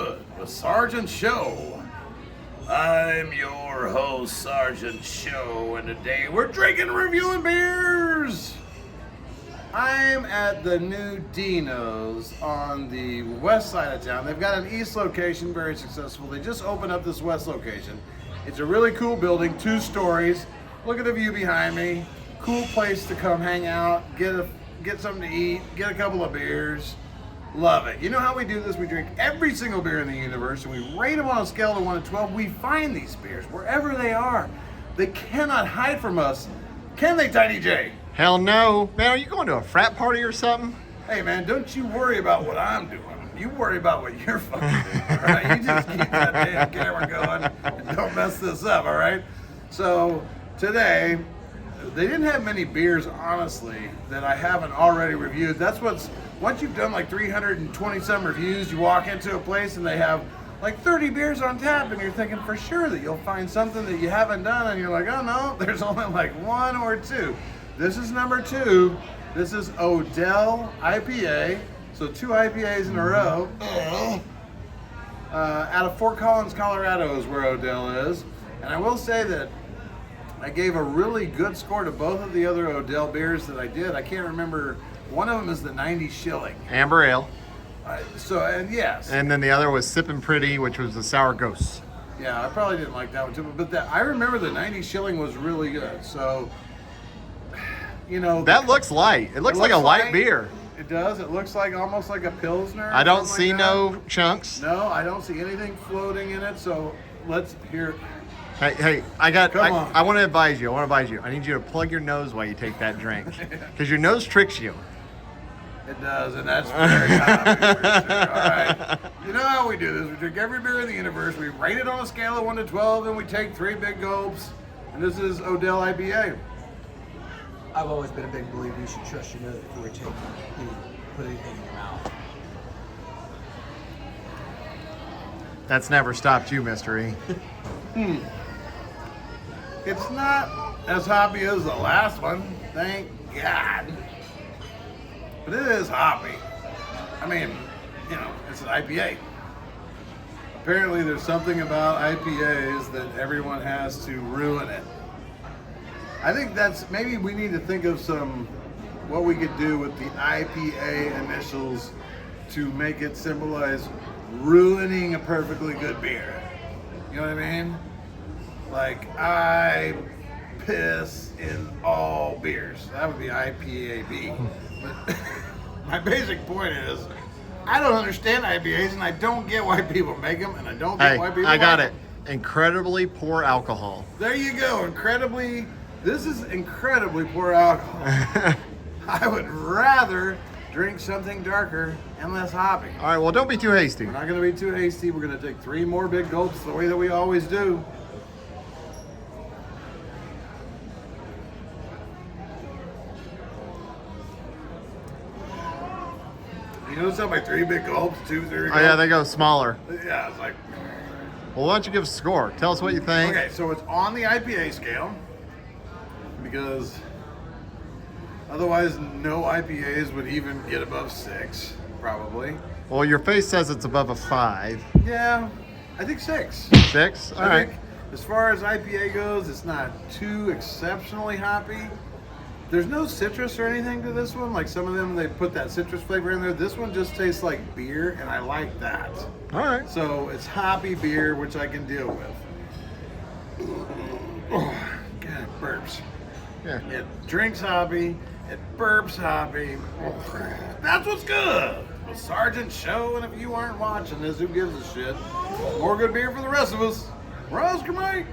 Good with Sergeant Show. I'm your host, Sergeant Show, and today we're drinking and reviewing beers. I'm at the new Dino's on the west side of town. They've got an east location, very successful. They just opened up this west location. It's a really cool building, 2 stories. Look at the view behind me. Cool place to come hang out, get something to eat, get a couple of beers. Love it. You know how we do this? We drink every single beer in the universe and we rate them on a scale of 1 to 12. We find these beers wherever they are. They cannot hide from us. Can they, Tiny J? Hell no. Man, are you going to a frat party or something? Hey man, don't you worry about what I'm doing. You worry about what you're fucking doing, all right? You just keep that damn camera going and don't mess this up, all right? So today, they didn't have many beers, honestly, that I haven't already reviewed. That's what's, once you've done like 320 some reviews, you walk into a place and they have like 30 beers on tap and you're thinking for sure that you'll find something that you haven't done and you're like, oh no, there's only like 1 or 2. This is number 2. This is Odell IPA. So 2 IPAs in a row. Out of Fort Collins, Colorado is where Odell is. And I will say that I gave a really good score to both of the other Odell beers that I did. I can't remember. One of them is the 90 Shilling. Amber Ale. Yes. And then the other was Sippin' Pretty, which was the Sour Ghost. Yeah, I probably didn't like that one too. But I remember the 90 Shilling was really good. So, you know. That looks light. It looks like a light beer. It does. It looks like almost like a Pilsner. I don't see no chunks. No, I don't see anything floating in it. So let's hear. Hey, I want to advise you. I need you to plug your nose while you take that drink. Because your nose tricks you. It does, and that's very obvious. All right. You know how we do this. We drink every beer in the universe. We rate it on a scale of 1 to 12, and we take 3 big gulps. And this is Odell IPA. I've always been a big believer you should trust your nose before you put anything in your mouth. That's never stopped you, Mr. E. It's not as hoppy as the last one, thank God. But it is hoppy. I mean, you know, it's an IPA. Apparently there's something about IPAs that everyone has to ruin it. I think maybe we need to think of what we could do with the IPA initials to make it symbolize ruining a perfectly good beer. You know what I mean? Like, I piss in all beers. That would be IPAB. But my basic point is, I don't understand IPAs and I don't get why people make them and I don't get why people I got like it. Incredibly poor alcohol. There you go. This is incredibly poor alcohol. I would rather drink something darker and less hoppy. All right, well, don't be too hasty. We're not going to be too hasty. We're going to take 3 more big gulps the way that we always do. You notice how my 3 big gulps, 2, 3 gulps? Oh, yeah, they go smaller. Yeah, it's like... Well, why don't you give us a score? Tell us what you think. Okay, so it's on the IPA scale because otherwise no IPAs would even get above 6, probably. Well, your face says it's above a 5. Yeah, I think 6. 6? All I right. think as far as IPA goes, it's not too exceptionally hoppy. There's no citrus or anything to this one. Like some of them, they put that citrus flavor in there. This one just tastes like beer, and I like that. All right. So it's hoppy beer, which I can deal with. Oh, God, it burps. Yeah. It drinks hoppy. It burps hoppy. Oh, that's what's good. Well, Sergeant Show, and if you aren't watching this, who gives a shit? More good beer for the rest of us. Roscoe, mate.